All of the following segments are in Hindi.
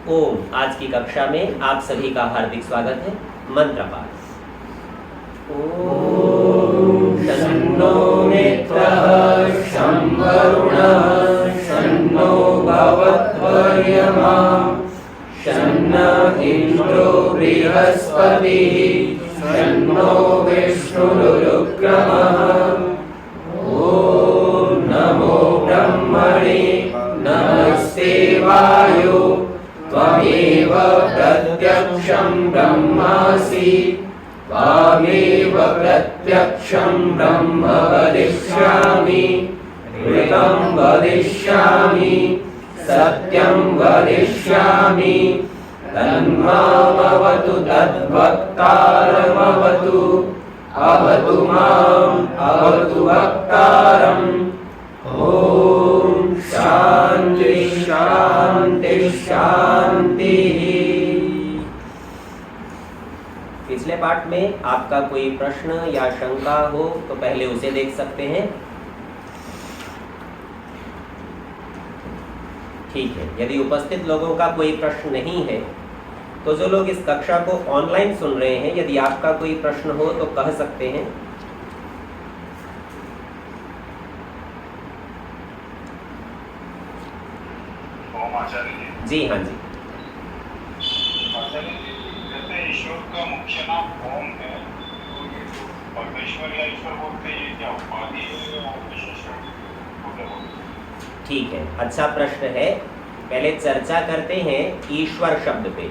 ओम। आज की कक्षा में आप सभी का हार्दिक स्वागत है। मंत्र पाठ। ओम शन्नो मित्रः शं वरुणः शन्नो भवत्वर्यमा शन्नो इंद्रो बृहस्पतिः शन्नो विष्णुरुक्रमः। ओम नमो ब्रह्मणे नमस्ते वायो त्वमेव प्रत्यक्षं ब्रह्मासि त्वामेव प्रत्यक्षं ब्रह्म वदिष्यामि ऋतं वदिष्यामि सत्यं वदिष्यामि तन्मामवतु तद्वक्तारमवतु अवतु माम् अवतु वक्तारम्। ओम शांति शांति शांति। पिछले पाठ में आपका कोई प्रश्न या शंका हो तो पहले उसे देख सकते हैं। ठीक है, यदि उपस्थित लोगों का कोई प्रश्न नहीं है तो जो लोग इस कक्षा को ऑनलाइन सुन रहे हैं, यदि आपका कोई प्रश्न हो तो कह सकते हैं। जी हाँ जी। आचार्य जी, जैसे ईश्वर का मुख्य नाम ओम है, तो ये जो परमेश्वर या ईश्वर बोलते हैं, ये क्या उपाधि है या विशेषण को क्या बोलते हैं? ठीक है, अच्छा प्रश्न है। पहले चर्चा करते हैं ईश्वर शब्द पे।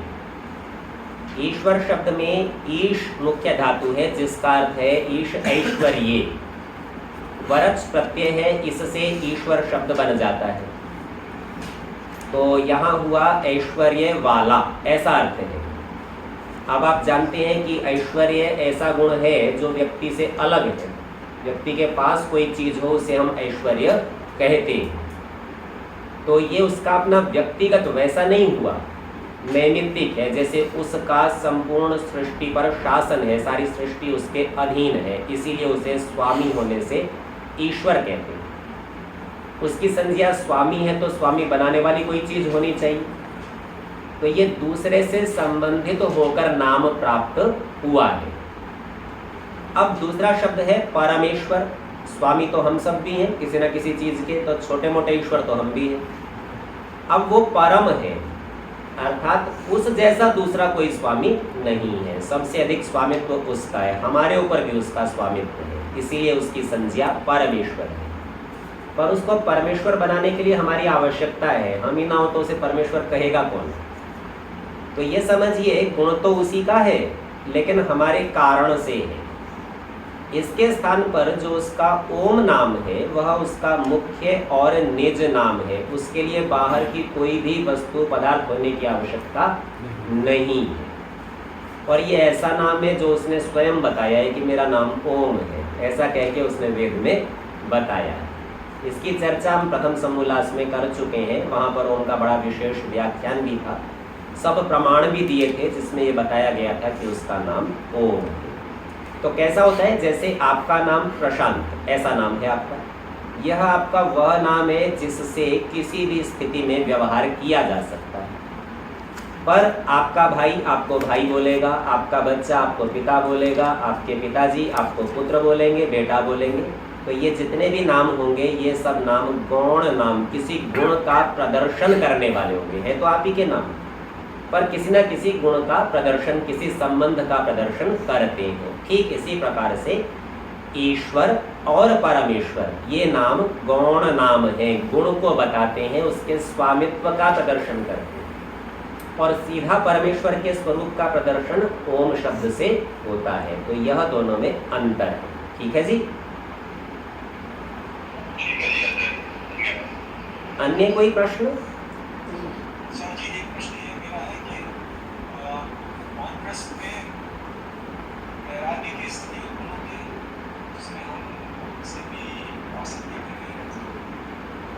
ईश्वर शब्द में ईश मुख्य धातु है, जिसका अर्थ है ईश ऐश्वर्य। वरच प्रत्यय है, इससे ईश्वर शब्द बन जाता है। तो यहाँ हुआ ऐश्वर्य वाला, ऐसा अर्थ है। अब आप जानते हैं कि ऐश्वर्य ऐसा गुण है जो व्यक्ति से अलग है। व्यक्ति के पास कोई चीज हो उसे हम ऐश्वर्य कहते हैं। तो ये उसका अपना व्यक्तिगत वैसा नहीं हुआ, नैमित्तिक है। जैसे उसका संपूर्ण सृष्टि पर शासन है, सारी सृष्टि उसके अधीन है, इसीलिए उसे स्वामी होने से ईश्वर कहते हैं। उसकी संज्ञा स्वामी है तो स्वामी बनाने वाली कोई चीज होनी चाहिए। तो ये दूसरे से संबंधित होकर नाम प्राप्त हुआ है। अब दूसरा शब्द है परमेश्वर। स्वामी तो हम सब भी हैं किसी न किसी चीज के, तो छोटे मोटे ईश्वर तो हम भी हैं। अब वो परम है, अर्थात उस जैसा दूसरा कोई स्वामी नहीं है। सबसे अधिक स्वामित्व तो उसका है, हमारे ऊपर भी उसका स्वामित्व है, इसीलिए उसकी संज्ञा परमेश्वर है। पर उसको परमेश्वर बनाने के लिए हमारी आवश्यकता है। हम ही ना हो तो उसे परमेश्वर कहेगा कौन? तो ये समझिए, गुण तो उसी का है लेकिन हमारे कारण से है। इसके स्थान पर जो उसका ओम नाम है वह उसका मुख्य और निज नाम है। उसके लिए बाहर की कोई भी वस्तु पदार्थ होने की आवश्यकता नहीं है। और ये ऐसा नाम है जो उसने स्वयं बताया है कि मेरा नाम ओम है, ऐसा कह के उसने वेद में बताया है। इसकी चर्चा हम प्रथम समोल्लास में कर चुके हैं। वहाँ पर ओम का बड़ा विशेष व्याख्यान भी था, सब प्रमाण भी दिए थे जिसमें ये बताया गया था कि उसका नाम ओम है। तो कैसा होता है, जैसे आपका नाम प्रशांत, ऐसा नाम है आपका। यह आपका वह नाम है जिससे किसी भी स्थिति में व्यवहार किया जा सकता है। पर आपका भाई आपको भाई बोलेगा, आपका बच्चा आपको पिता बोलेगा, आपके पिताजी आपको पुत्र बोलेंगे, बेटा बोलेंगे। तो ये जितने भी नाम होंगे ये सब नाम गौण नाम, किसी गुण का प्रदर्शन करने वाले होंगे। है तो आप ही के नाम, पर किसी न किसी गुण का प्रदर्शन, किसी संबंध का प्रदर्शन करते हैं। ठीक इसी प्रकार से ईश्वर और परमेश्वर ये नाम गौण नाम है, गुण को बताते हैं, उसके स्वामित्व का प्रदर्शन करते हैं। और सीधा परमेश्वर के स्वरूप का प्रदर्शन ओम शब्द से होता है। तो यह दोनों में अंतर है। ठीक है जी। अन्य कोई प्रश्न?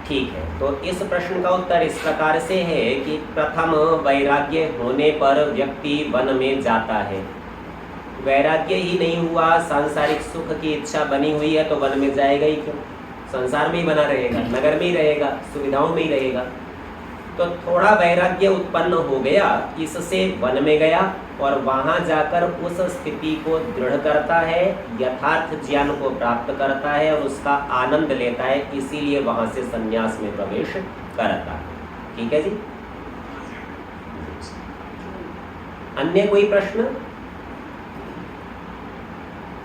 ठीक है, तो इस प्रश्न का उत्तर इस प्रकार से है कि प्रथम वैराग्य होने पर व्यक्ति वन में जाता है। वैराग्य ही नहीं हुआ, सांसारिक सुख की इच्छा बनी हुई है तो वन में जाएगा ही क्यों? संसार में ही बना रहेगा, नगर में ही रहेगा, सुविधाओं में ही रहेगा। तो थोड़ा वैराग्य उत्पन्न हो गया, इससे वन में गया और वहां जाकर उस स्थिति को दृढ़ करता है, यथार्थ ज्ञान को प्राप्त करता है और उसका आनंद लेता है, इसीलिए वहां से संन्यास में प्रवेश करता है। ठीक है जी। अन्य कोई प्रश्न?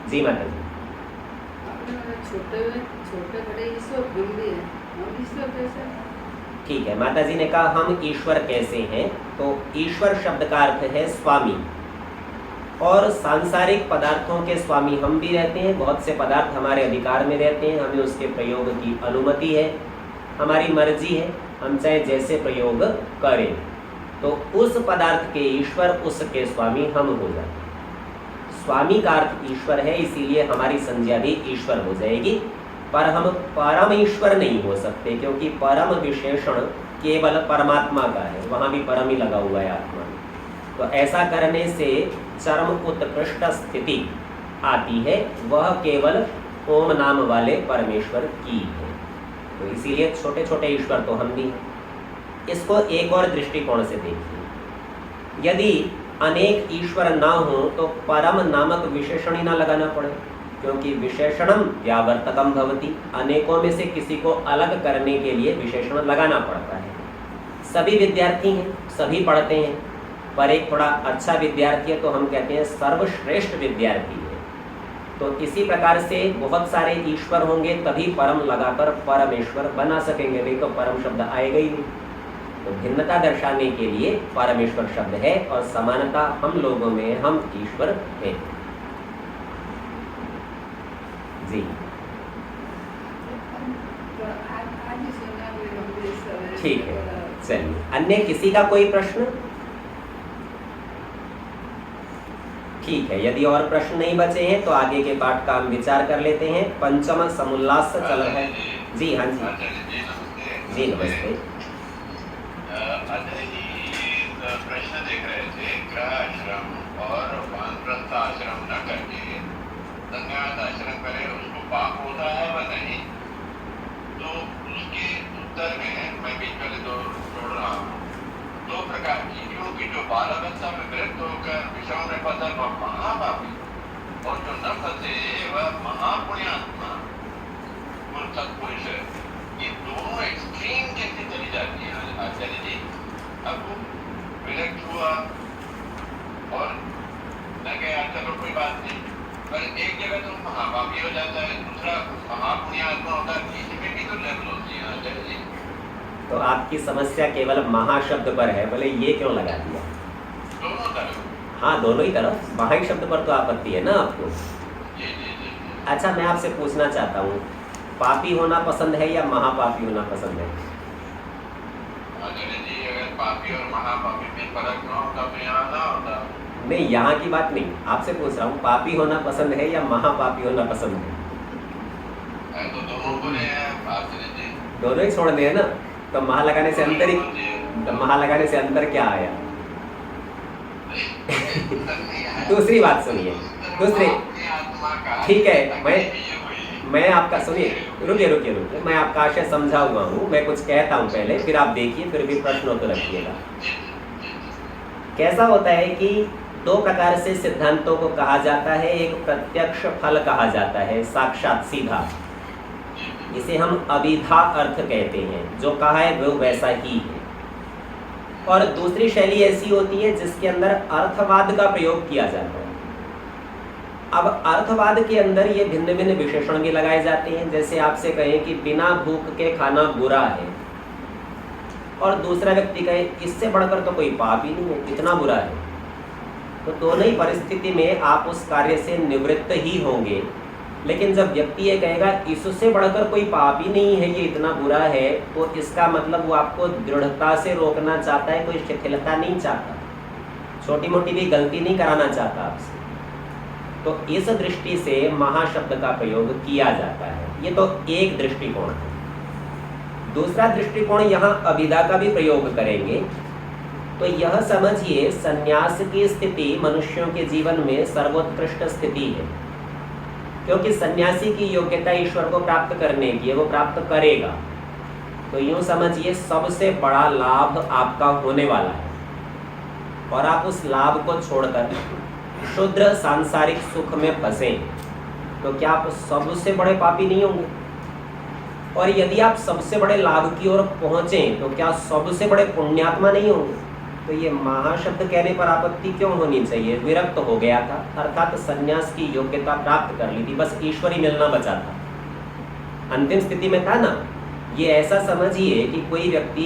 जी माता जी। छोटे बड़े ईश्वर हम भी हैं, हम ईश्वर कैसे? ठीक है, माता जी ने कहा हम ईश्वर कैसे हैं, तो ईश्वर शब्द का अर्थ है स्वामी, और सांसारिक पदार्थों के स्वामी हम भी रहते हैं। बहुत से पदार्थ हमारे अधिकार में रहते हैं, हमें उसके प्रयोग की अनुमति है, हमारी मर्जी है, हम चाहे जैसे प्रयोग करें। तो उस पदार्थ के ईश्वर, उसके स्वामी हम हो जाते हैं। स्वामी का अर्थ ईश्वर है, इसीलिए हमारी संज्ञा भी ईश्वर हो जाएगी। पर हम परम ईश्वर नहीं हो सकते, क्योंकि परम विशेषण केवल परमात्मा का है, वहां भी परम ही लगा हुआ है आत्मा में। तो ऐसा करने से चरम उत्कृष्ट स्थिति आती है, वह केवल ओम नाम वाले परमेश्वर की है। तो इसीलिए छोटे छोटे ईश्वर तो हम भी हैं। इसको एक और दृष्टिकोण से देखिए, यदि अनेक ईश्वर ना हो तो परम नामक विशेषण ही ना लगाना पड़े, क्योंकि विशेषणम व्यावर्तकम भवति, अनेकों में से किसी को अलग करने के लिए विशेषण लगाना पड़ता है। सभी विद्यार्थी हैं, सभी पढ़ते हैं, पर एक थोड़ा अच्छा विद्यार्थी है तो हम कहते हैं सर्वश्रेष्ठ विद्यार्थी है। तो इसी प्रकार से बहुत सारे ईश्वर होंगे तभी परम लगाकर परमेश्वर बना सकेंगे, नहीं तो परम शब्द आएगा ही नहीं। तो भिन्नता दर्शाने के लिए परमेश्वर शब्द है और समानता हम लोगों में, हम ईश्वर हैं। जी ठीक है, चलिए अन्य किसी का कोई प्रश्न? ठीक है, यदि और प्रश्न नहीं बचे हैं तो आगे के पाठ का हम विचार कर लेते हैं। पंचम समुल्लास चल रहा है। जी हाँ जी जी नमस्ते। अजय जी प्रश्न देख रहे थे, गृह आश्रम और वानप्रस्थ आश्रम न करके संन्यास आश्रम करे, उसको पाप होता है व नहीं? तो उसके उत्तर में मैं बीच में जोड़ रहा हूँ दो प्रकार की, क्योंकि जो बाल अवस्था में विरक्त होकर विषयों में फंसा वह महापापी, और जो न फंसे वह महापुण्यात्मा सत्पुरुष है। ये दोनों एक्सट्रीम कैसे चली जाती है आचार्य जी? अब विरक्त हुआ और न गया, चलो कोई बात नहीं, पर एक जगह तो महापापी हो जाता है, दूसरा महापुण्यात्मा होता है, बीच में भी तो लेवल होती है आचार्य जी। तो आपकी समस्या केवल महाशब्द पर है, बोले ये क्यों लगा दिया? दोनों तरफ? हाँ दोनों ही तरफ, महा शब्द पर तो आपत्ति है ना आपको। जी जी जी। अच्छा मैं आपसे पूछना चाहता हूँ, पापी होना पसंद है या महापापी होना पसंद है? आचार्य जी अगर पापी और महापापी में फर्क न होता तो यहाँ ना होता। नहीं, यहाँ की बात नहीं, आपसे पूछ रहा हूँ पापी होना पसंद है या महापापी होना पसंद है? तो दोनों बोले हैं आचार्य जी। दोनों ही छोड़ दिए ना, तो महा लगाने से अंतर ही, तो महा लगाने से अंतर क्या आया? दूसरी बात सुनिए, दूसरी, ठीक है मैं आपका सुनिए, रुकिए, मैं आपका आशय समझा हुआ हूँ, मैं कुछ कहता हूँ पहले, फिर आप देखिए, फिर भी प्रश्नों को रखिएगा। कैसा होता है कि दो प्रकार से सिद्धांतों को कहा जाता है, एक प्रत्यक्ष फल कहा जाता है, साक्षात सीधा, इसे हम अभिधा अर्थ कहते हैं, जो कहा है वो वैसा ही है। और दूसरी शैली ऐसी होती है जिसके अंदर अर्थवाद का प्रयोग किया जाता है। अब अर्थवाद के अंदर ये भिन्न भिन्न विशेषण भी लगाए जाते हैं, जैसे आपसे कहें कि बिना भूख के खाना बुरा है, और दूसरा व्यक्ति कहे इससे बढ़कर तो कोई पाप ही नहीं है, इतना बुरा है, तो दोनों ही परिस्थिति में आप उस कार्य से निवृत्त ही होंगे। लेकिन जब व्यक्ति ये कहेगा इससे बढ़कर कोई पाप ही नहीं है, ये इतना बुरा है, तो इसका मतलब वो आपको दृढ़ता से रोकना चाहता है, कोई शिथिलता नहीं चाहता, छोटी मोटी भी गलती नहीं कराना चाहता आपसे। तो इस दृष्टि से महाशब्द का प्रयोग किया जाता है, ये तो एक दृष्टिकोण है। दूसरा दृष्टिकोण यहाँ अभिधा का भी प्रयोग करेंगे, तो यह समझिए संन्यास की स्थिति मनुष्यों के जीवन में सर्वोत्कृष्ट स्थिति है, क्योंकि सन्यासी की योग्यता ईश्वर को प्राप्त करने की है, वो प्राप्त करेगा। तो यूं समझिए सबसे बड़ा लाभ आपका होने वाला है, और आप उस लाभ को छोड़कर शुद्र सांसारिक सुख में फंसे, तो क्या आप सबसे बड़े पापी नहीं होंगे? और यदि आप सबसे बड़े लाभ की ओर पहुंचे तो क्या सबसे बड़े पुण्यात्मा नहीं होंगे? तो ये महाशब्द कहने पर आपत्ति क्यों होनी चाहिए? विरक्त हो गया था, अर्थात संन्यास की योग्यता प्राप्त कर ली थी, बस ईश्वर ही मिलना बचा था, अंतिम स्थिति में था ना। ये ऐसा समझिए कि कोई व्यक्ति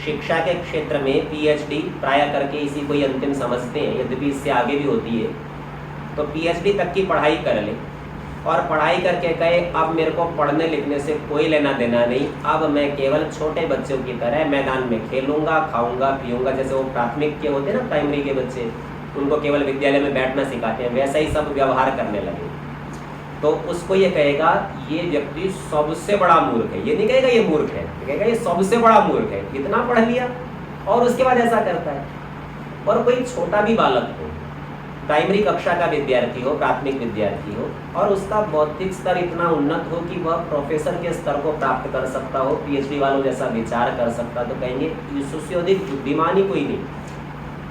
शिक्षा के क्षेत्र में पीएचडी प्राय करके इसी कोई अंतिम समझते हैं, यद्यपि इससे आगे भी होती है, तो पीएचडी तक की पढ़ाई कर ले और पढ़ाई करके कहे अब मेरे को पढ़ने लिखने से कोई लेना देना नहीं, अब मैं केवल छोटे बच्चों की तरह मैदान में खेलूंगा, खाऊंगा, पीऊंगा, जैसे वो प्राथमिक के होते हैं ना, प्राइमरी के बच्चे, उनको केवल विद्यालय में बैठना सिखाते हैं, वैसा ही सब व्यवहार करने लगे, तो उसको ये कहेगा ये व्यक्ति सबसे बड़ा मूर्ख है। ये नहीं कहेगा ये मूर्ख है, कहेगा ये सबसे बड़ा मूर्ख है, इतना पढ़ लिया और उसके बाद ऐसा करता है। और कोई छोटा भी बालक हो, प्राइमरी कक्षा का विद्यार्थी हो, प्राथमिक विद्यार्थी हो, और उसका बौद्धिक स्तर इतना उन्नत हो कि वह प्रोफेसर के स्तर को प्राप्त कर सकता हो, पीएचडी वालों जैसा विचार कर सकता, तो कहेंगे इससे अधिक बुद्धिमान ही कोई नहीं,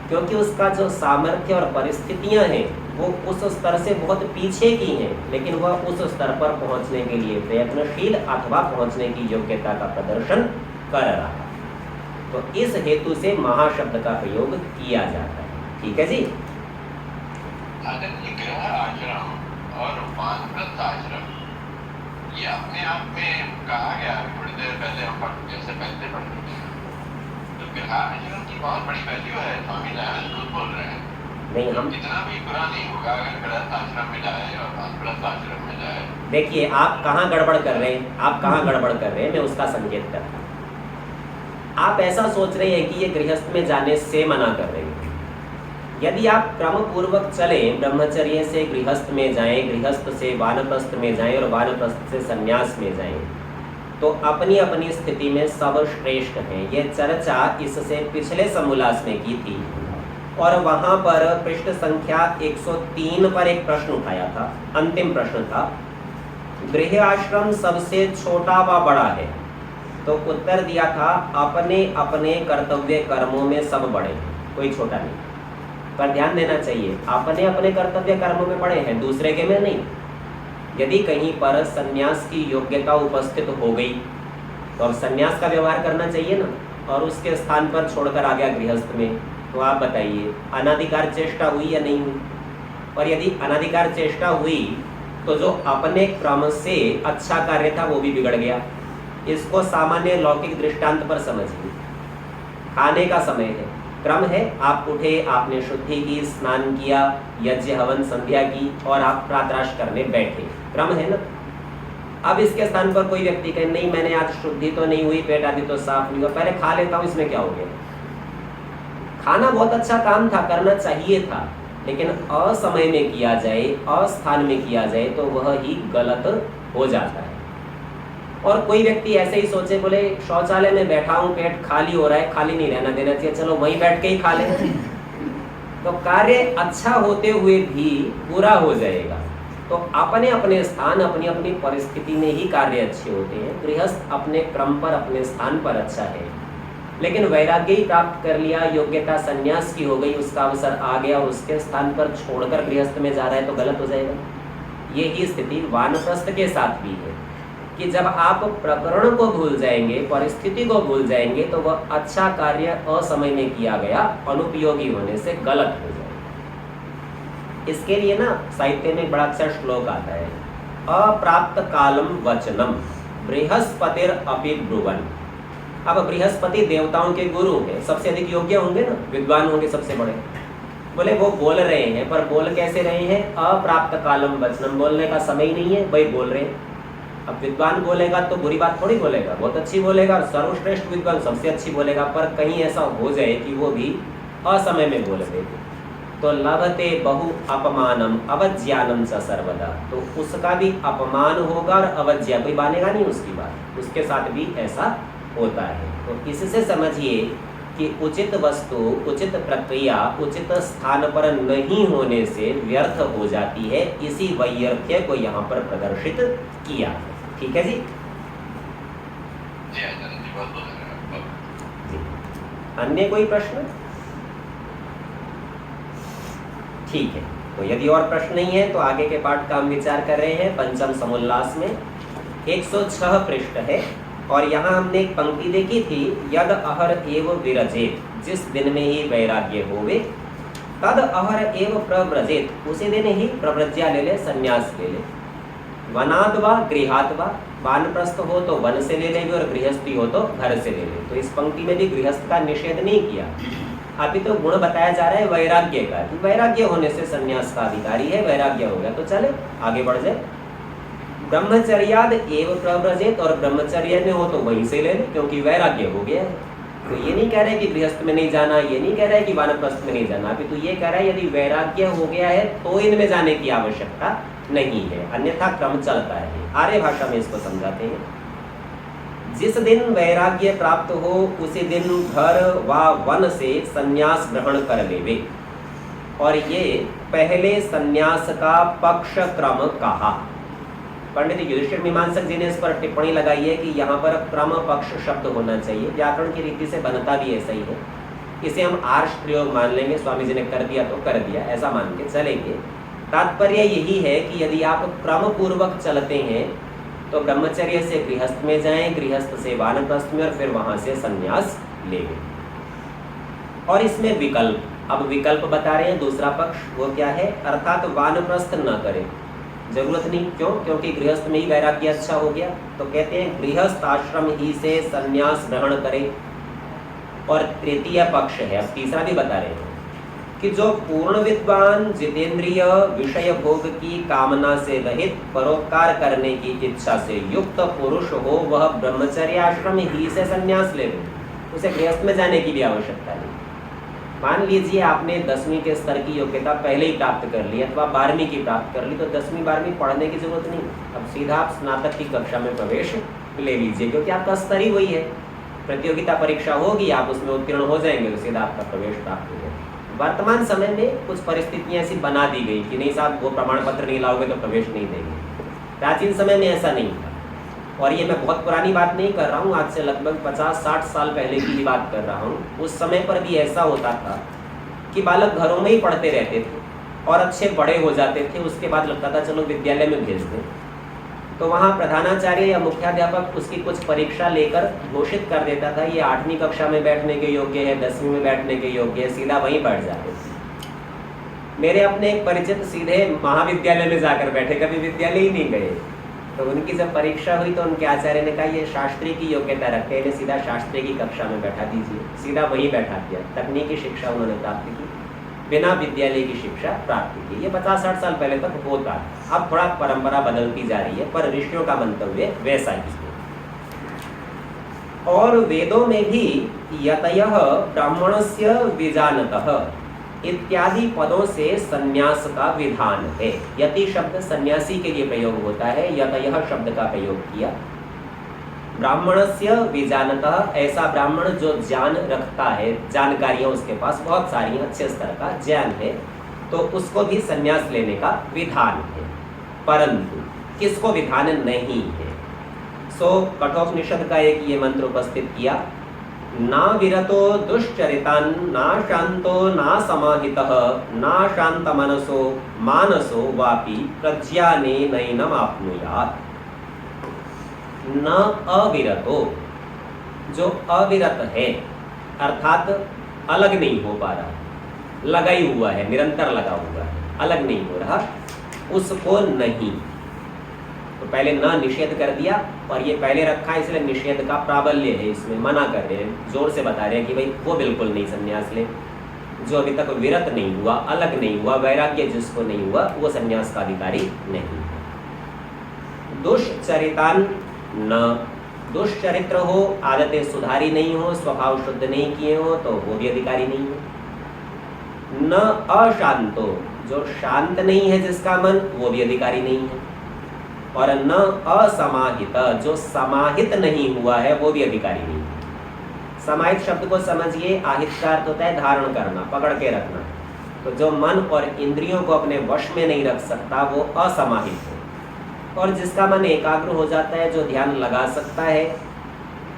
क्योंकि उसका जो सामर्थ्य और परिस्थितियां हैं वो उस स्तर से बहुत पीछे की हैं, लेकिन वह उस स्तर पर पहुंचने के लिए प्रयत्नशील अथवा पहुंचने की योग्यता का प्रदर्शन कर रहा है। तो इस हेतु से महाशब्द का प्रयोग किया जाता है। ठीक है जी। अगर ये गृह आश्रम और वानप्रस्थ आश्रम ये अपने आप में कहा गया, थोड़ी देर पहले हम जैसे पहले पढ़ चुके हैं, तो गृह आश्रम की बहुत बड़ी वैल्यू है। स्वामी दयानंद खुद बोल रहे हैं नहीं, हम कितना भी बुरा नहीं होगा अगर गृहस्थ आश्रम में जाए और वानप्रस्थ आश्रम में जाए। देखिए आप कहाँ गड़बड़ कर रहे हैं, आप कहाँ गड़बड़ कर रहे हैं, मैं उसका संकेत करता हूँ। आप ऐसा सोच रहे हैं कि ये गृहस्थ में जाने से मना कर रहे हैं। यदि आप क्रम पूर्वक चले, ब्रह्मचर्य से गृहस्थ में जाएं, गृहस्थ से वानप्रस्थ में जाएं और वानप्रस्थ से संन्यास में जाएं, तो अपनी अपनी स्थिति में सब श्रेष्ठ हैं। ये चर्चा इससे पिछले समोल्लास में की थी, और वहां पर पृष्ठ संख्या 103 पर एक प्रश्न उठाया था, अंतिम प्रश्न था, गृह आश्रम सबसे छोटा व बड़ा है? तो उत्तर दिया था अपने अपने कर्तव्य कर्मों में सब बड़े हैं, कोई छोटा नहीं। पर ध्यान देना चाहिए, अपने अपने कर्तव्य कर्मों में बड़े हैं, दूसरे के में नहीं। यदि कहीं पर संन्यास की योग्यता उपस्थित हो गई तो अब संन्यास का व्यवहार करना चाहिए ना, और उसके स्थान पर छोड़कर आ गया गृहस्थ में, तो आप बताइए अनाधिकार चेष्टा हुई या नहीं हुई? और यदि अनाधिकार चेष्टा हुई तो जो अपने क्रम से अच्छा कार्य था वो भी बिगड़ गया। इसको सामान्य लौकिक दृष्टांत पर समझिए। खाने का समय है, क्रम है, आप उठे, आपने शुद्धि की, स्नान किया, यज्ञ हवन संध्या की, और आप प्रातराश करने बैठे, क्रम है ना। अब इसके स्थान पर कोई व्यक्ति कहे नहीं मैंने आज शुद्धि तो नहीं हुई, पेट आदि तो साफ नहीं हुआ, पहले खा लेता हूँ, इसमें क्या हो गया? खाना बहुत अच्छा काम था, करना चाहिए था, लेकिन असमय में किया जाए, अस्थान में किया जाए तो वह ही गलत हो जाता है। और कोई व्यक्ति ऐसे ही सोचे, बोले शौचालय में बैठा हूँ, पेट खाली हो रहा है, खाली नहीं रहना देना चाहिए, चलो वहीं बैठ के ही खा ले, तो कार्य अच्छा होते हुए भी बुरा हो जाएगा। तो अपने अपने स्थान, अपनी अपनी परिस्थिति में ही कार्य अच्छे होते हैं। गृहस्थ अपने क्रम पर, अपने स्थान पर अच्छा है, लेकिन वैराग्य ही प्राप्त कर लिया, योग्यता संन्यास की हो गई, उसका अवसर आ गया और उसके स्थान पर छोड़कर गृहस्थ में जा रहा है तो गलत हो जाएगा। यही स्थिति वानप्रस्थ के साथ भी है कि जब आप प्रकरण को भूल जाएंगे, परिस्थिति को भूल जाएंगे, तो वह अच्छा कार्य असमय में किया गया, अनुपयोगी होने से गलत हो जाएगा। इसके लिए ना साहित्य में बड़ा अच्छा श्लोक आता है, अप्राप्त कालम वचनम बृहस्पतिर अपि ब्रुवन। अब बृहस्पति देवताओं के गुरु हैं, सबसे अधिक योग्य होंगे ना, विद्वान होंगे सबसे बड़े। बोले वो बोल रहे हैं, पर बोल कैसे रहे हैं? अप्राप्त कालम वचनम, बोलने का समय ही नहीं है, वही बोल रहे हैं। अब विद्वान बोलेगा तो बुरी बात थोड़ी बोलेगा, बहुत अच्छी बोलेगा, सर्वश्रेष्ठ विद्वान सबसे अच्छी बोलेगा, पर कहीं ऐसा हो जाए कि वो भी असमय में बोल दे तो लभते बहु अपमानम अवज्ञानम च सर्वदा, तो उसका भी अपमान होगा और अवज्ञा, कोई मानेगा नहीं उसकी बात, उसके साथ भी ऐसा होता है। तो इससे समझिए कि उचित वस्तु, उचित प्रक्रिया उचित स्थान पर नहीं होने से व्यर्थ हो जाती है। इसी वैयर्थ्य को यहाँ पर प्रदर्शित किया है। ठीक है जी। जय अन्य कोई प्रश्न? ठीक है, तो यदि और प्रश्न नहीं है तो आगे के पाठ का हम विचार कर रहे हैं पंचम समुल्लास में। 106 पृष्ठ है और यहाँ हमने एक पंक्ति देखी थी, यद अहर एव विरजेत, जिस दिन में ही वैराग्य होवे, तद अहर एव प्रव्रजेत, उसी दिन ही प्रव्रज्या ले ले, संन्यास ले ले। वनाद वा गृहात वा, वानप्रस्थ हो तो वन से ले लेंगे और गृहस्थी हो तो घर से ले ले। तो इस पंक्ति में भी गृहस्थ का निषेध नहीं किया, अभी तो गुण बताया जा रहा है वैराग्य का, कि वैराग्य होने से संन्यास का अधिकारी है, वैराग्य हो गया तो चले आगे बढ़ जाए। ब्रह्मचर्याद एव प्रव्रजेत, और ब्रह्मचर्य में हो तो वहीं से ले ले, क्योंकि वैराग्य हो गया है। तो ये नहीं कह रहे कि गृहस्थ में नहीं जाना, ये नहीं कह रहे कि वानप्रस्थ में नहीं जाना, अभी तो ये कह रहा है यदि वैराग्य हो गया है तो इनमें जाने की आवश्यकता नहीं है, अन्यथा क्रम चलता है। आर्य भाषा में इसको समझाते हैं, जिस दिन वैराग्य प्राप्त हो उसी दिन घर व वन से संन्यास ग्रहण कर लेवे। और ये पहले संन्यास का पक्ष क्रम कहा। पंडित युधिष्ठिर मीमांसक जी ने इस पर टिप्पणी लगाई है कि यहाँ पर क्रम पक्ष शब्द होना चाहिए, व्याकरण की रीति से बनता भी ऐसा ही है। इसे हम आर्ष प्रयोग मान लेंगे, स्वामी जी ने कर दिया तो कर दिया, ऐसा मान के चलेंगे। तात्पर्य यही है कि यदि आप क्रम पूर्वक चलते हैं तो ब्रह्मचर्य से गृहस्थ में जाएं, गृहस्थ से वानप्रस्थ में और फिर वहां से संन्यास लेंगे। और इसमें विकल्प, अब विकल्प बता रहे हैं दूसरा पक्ष, वो क्या है, अर्थात वानप्रस्थ न करें, जरूरत नहीं। क्यों? क्योंकि गृहस्थ में ही वैराग्य अच्छा हो गया, तो कहते हैं गृहस्थ आश्रम ही से संन्यास ग्रहण करें। और तृतीय पक्ष है, अब तीसरा भी बता रहे हैं कि जो पूर्ण विद्वान जितेंद्रिय विषय भोग की कामना से रहित परोपकार करने की इच्छा से युक्त पुरुष हो, वह ब्रह्मचर्य आश्रम ही से संन्यास ले ले, उसे गृहस्थ में जाने की भी आवश्यकता नहीं। मान लीजिए आपने 10वीं के स्तर की योग्यता पहले ही प्राप्त कर ली अथवा 12वीं की प्राप्त कर ली, तो 10वीं 12वीं पढ़ने की जरूरत नहीं, अब सीधा आप स्नातक की कक्षा में प्रवेश ले लीजिए, क्योंकि आपका स्तर ही वही है। प्रतियोगिता परीक्षा होगी, आप उसमें उत्तीर्ण हो जाएंगे तो सीधा आपका प्रवेश प्राप्त हो जाएगा। वर्तमान समय में कुछ परिस्थितियां ऐसी बना दी गई कि नहीं साहब वो प्रमाण पत्र नहीं लाओगे तो प्रवेश नहीं देंगे। प्राचीन समय में ऐसा नहीं था, और ये मैं बहुत पुरानी बात नहीं कर रहा हूँ, आज से लगभग 50-60 साल पहले की ही बात कर रहा हूँ। उस समय पर भी ऐसा होता था कि बालक घरों में ही पढ़ते रहते थे और अच्छे बड़े हो जाते थे, उसके बाद लगता था चलो विद्यालय में भेज दें, तो वहाँ प्रधानाचार्य या मुख्याध्यापक उसकी कुछ परीक्षा लेकर घोषित कर देता था ये 8वीं कक्षा में बैठने के योग्य है, 10वीं में बैठने के योग्य है, सीधा वहीं बैठ जाते थे। मेरे अपने एक परिचित सीधे महाविद्यालय में जाकर बैठे, कभी विद्यालय ही नहीं गए। तो उनकी जब परीक्षा हुई तो उनके आचार्य ने कहा ये शास्त्री की योग्यता रखते हैं, सीधा शास्त्री की कक्षा में बैठा दीजिए, सीधा वहीं बैठा दिया। तकनीकी शिक्षा उन्होंने प्राप्त की, बिना विद्यालय की शिक्षा प्राप्त की। ये 50-60 साल पहले तक होता, अब थोड़ा परंपरा बदलती जा रही है, पर ऋषियों का मंतव्य वैसा ही है। और वेदों में भी यतयः ब्राह्मणस्य विजानतः इत्यादि पदों से संन्यास का विधान है। यति शब्द सन्यासी के लिए प्रयोग होता है, यतयः शब्द का प्रयोग किया। ब्राह्मणस्य विजानतः, ऐसा ब्राह्मण जो ज्ञान रखता है, जानकारियां उसके पास बहुत सारी अच्छे स्तर का ज्ञान है, तो उसको भी संन्यास लेने का विधान है। परंतु किसको विधान नहीं है? सो कठोपनिषद का एक ये मंत्र उपस्थित किया, ना विरतो दुश्चरितान् ना शांतो ना समाहितः ना शांत मनसो मानसो वापि प्रज्ञाने नैनम आपनुयात्। न अविरतो, जो अविरत है अर्थात अलग नहीं हो पा रहा, लगा ही हुआ है, निरंतर लगा हुआ है, अलग नहीं हो रहा, उसको नहीं। तो पहले न निषेध कर दिया, और ये पहले रखा है इसलिए निषेध का प्राबल्य है, इसमें मना कर रहे हैं, जोर से बता रहे हैं कि भाई वो बिल्कुल नहीं संन्यास ले, जो अभी तक विरत नहीं हुआ, अलग नहीं हुआ, वैराग्य जिसको नहीं हुआ, वो संन्यास का अधिकारी नहीं। दुष्चरितान न, दुष्चरित्र हो, आदतें सुधारी नहीं हो, स्वभाव शुद्ध नहीं किए हो, तो वो भी अधिकारी नहीं है। न अशांतो, जो शांत नहीं है जिसका मन, वो भी अधिकारी नहीं है। और न असमाहित, जो समाहित नहीं हुआ है, वो भी अधिकारी नहीं है। समाहित शब्द को समझिए, आहित का अर्थ होता है धारण करना, पकड़ के रखना। तो जो मन और इंद्रियों को अपने वश में नहीं रख सकता, वो असमाहित है। और जिसका मन एकाग्र हो जाता है, जो ध्यान लगा सकता है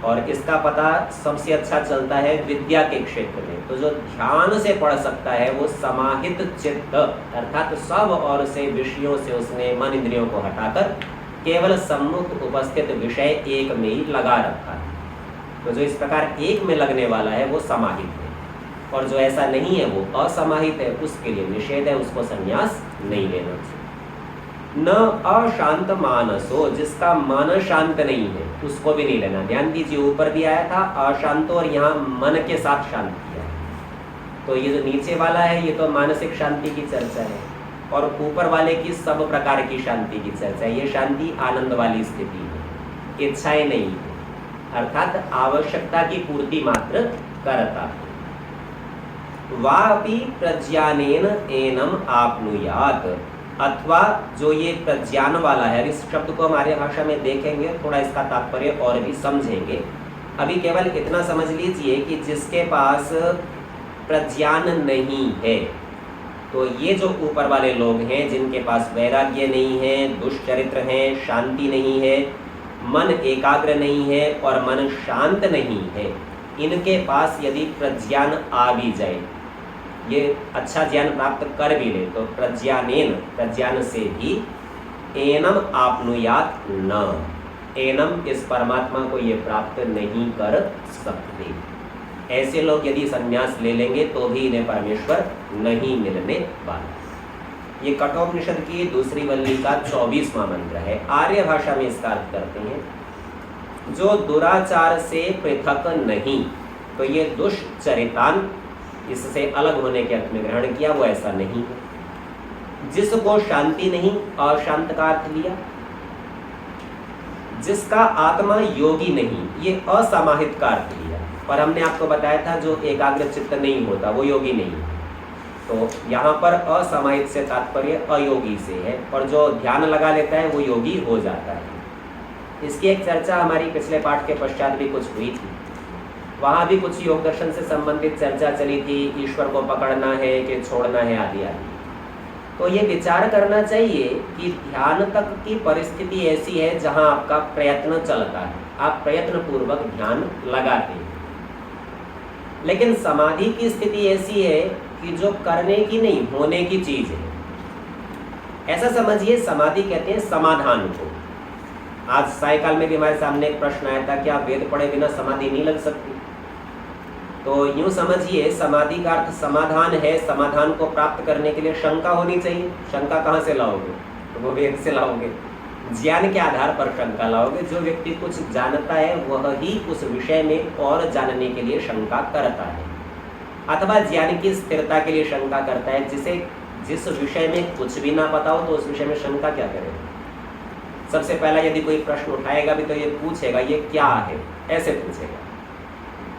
और इसका पता सबसे अच्छा चलता है विद्या के क्षेत्र में। तो जो ध्यान से पढ़ सकता है वो समाहित चित्त, अर्थात सब और से विषयों से उसने मन इंद्रियों को हटाकर केवल सम्मुख उपस्थित विषय एक में ही लगा रखा है। तो जो इस प्रकार एक में लगने वाला है वो समाहित है, और जो ऐसा नहीं है वो असमाहित है, उसके लिए निषेध है, उसको संन्यास नहीं लेना चाहिए। न अशांत मानसो, जिसका मन शांत नहीं है उसको भी नहीं लेना। ध्यान दीजिए, ऊपर भी आया था अशांत और यहाँ मन के साथ शांत किया है। तो ये जो नीचे वाला है ये तो मानसिक शांति की चर्चा है, और ऊपर वाले की सब प्रकार की शांति की चर्चा है। ये शांति आनंद वाली स्थिति है, इच्छाएं नहीं है, अर्थात आवश्यकता की पूर्ति मात्र करता है। वापि प्रज्ञानेन एनम आपनुयात, अथवा जो ये प्रज्ञान वाला है, इस शब्द को हमारे भाषा में देखेंगे, थोड़ा इसका तात्पर्य और भी समझेंगे। अभी केवल इतना समझ लीजिए कि जिसके पास प्रज्ञान नहीं है, तो ये जो ऊपर वाले लोग हैं जिनके पास वैराग्य नहीं है, दुष्चरित्र हैं, शांति नहीं है, मन एकाग्र नहीं है और मन शांत नहीं है, इनके पास यदि प्रज्ञान आ भी जाए, ये अच्छा ज्ञान प्राप्त कर भी ले, तो प्रज्ञानेन, प्रज्ञान से भी एनम आपनुयात न, एनम इस परमात्मा को ये प्राप्त नहीं कर सकते। ऐसे लोग यदि संन्यास ले लेंगे तो भी इन्हें परमेश्वर नहीं मिलने वाला। ये कठोपनिषद की दूसरी वल्ली का 24वां मंत्र है। आर्य भाषा में इसका अर्थ करते हैं, जो दुराचार से पृथक नहीं, तो ये दुष्चरितान, इससे अलग होने के अर्थ में ग्रहण किया, वो ऐसा नहीं है। जिसको शांति नहीं, अशांत का अर्थ लिया। जिसका आत्मा योगी नहीं, ये असमाहित का अर्थ लिया। और हमने आपको बताया था जो एकाग्र चित्त नहीं होता वो योगी नहीं है। तो यहाँ पर असमाहित से तात्पर्य अयोगी से है, और जो ध्यान लगा लेता है वो योगी हो जाता है। इसकी एक चर्चा हमारी पिछले पाठ के पश्चात भी कुछ हुई थी। वहाँ भी कुछ योग दर्शन से संबंधित चर्चा चली थी, ईश्वर को पकड़ना है कि छोड़ना है, आदि आदि। तो ये विचार करना चाहिए कि ध्यान तक की परिस्थिति ऐसी है जहाँ आपका प्रयत्न चलता है, आप प्रयत्न पूर्वक ध्यान लगाते हैं। लेकिन समाधि की स्थिति ऐसी है कि जो करने की नहीं, होने की चीज है। ऐसा समझिए, समाधि कहते हैं समाधान को। आज सायकाल में भी हमारे सामने एक प्रश्न आया था, क्या वेद पढ़े बिना समाधि नहीं लग सकती? तो यूं समझिए, समाधि का अर्थ समाधान है। समाधान को प्राप्त करने के लिए शंका होनी चाहिए। शंका कहाँ से लाओगे? तो वो वेद से लाओगे। ज्ञान के आधार पर शंका लाओगे। जो व्यक्ति कुछ जानता है वह ही उस विषय में और जानने के लिए शंका करता है, अथवा ज्ञान की स्थिरता के लिए शंका करता है। जिस विषय में कुछ भी ना पता हो तो उस विषय में शंका क्या करेगा? सबसे पहला यदि कोई प्रश्न उठाएगा भी तो ये पूछेगा ये क्या है, ऐसे पूछेगा।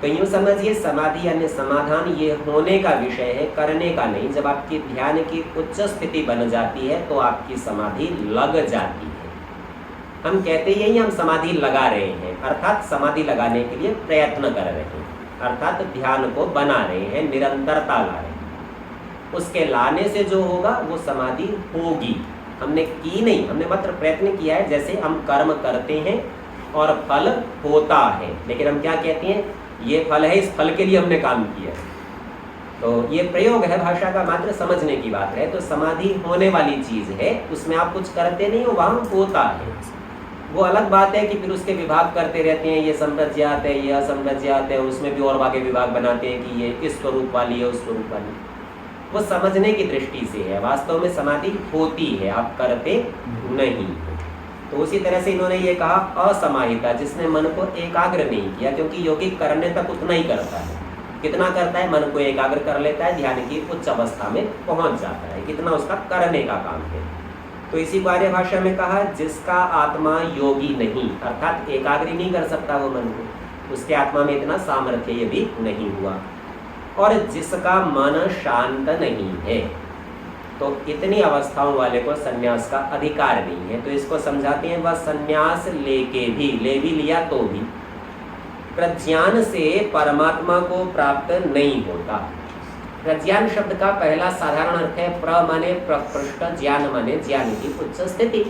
तो यूं समझिए, समाधि यानी समाधान ये होने का विषय है, करने का नहीं। जब आपकी ध्यान की उच्च स्थिति बन जाती है तो आपकी समाधि लग जाती है। हम कहते यही, हम समाधि लगा रहे हैं, अर्थात समाधि लगाने के लिए प्रयत्न कर रहे हैं, अर्थात ध्यान को बना रहे हैं, निरंतरता ला रहे हैं। उसके लाने से जो होगा वो समाधि होगी। हमने की नहीं, हमने मात्र प्रयत्न किया है। जैसे हम कर्म करते हैं और फल होता है, लेकिन हम क्या कहते हैं, ये फल है, इस फल के लिए हमने काम किया है। तो ये प्रयोग है भाषा का, मात्र समझने की बात है। तो समाधि होने वाली चीज है, उसमें आप कुछ करते नहीं हो, वहाँ होता है। वो अलग बात है कि फिर उसके विभाग करते रहते हैं, ये संप्रज्ञात है, ये असंप्रज्ञात है, उसमें भी और आगे विभाग बनाते हैं कि ये इस स्वरूप वाली है, उस स्वरूप वाली। वो समझने की दृष्टि से है। वास्तव में समाधि होती है, आप करते नहीं। तो उसी तरह से इन्होंने ये कहा असमाहिता, जिसने मन को एकाग्र नहीं किया, क्योंकि योगी करने तक उतना ही करता है। कितना करता है? मन को एकाग्र कर लेता है, ध्यान की उच्च अवस्था में पहुंच जाता है, कितना उसका करने का काम है। तो इसी को आर्य भाषा में कहा, जिसका आत्मा योगी नहीं, अर्थात एकाग्र नहीं कर सकता वो मन को, उसके आत्मा में इतना सामर्थ्य ये भी नहीं हुआ। और जिसका मन शांत नहीं है, तो इतनी अवस्थाओं वाले को संन्यास का अधिकार नहीं है। तो इसको समझाते हैं, वह संन्यास लेके भी, ले भी लिया तो भी प्रज्ञान से परमात्मा को प्राप्त नहीं होता। प्रज्ञान शब्द का पहला साधारण अर्थ है प्र माने प्रकृष्ट, ज्ञान माने ज्ञान की उच्च स्थिति।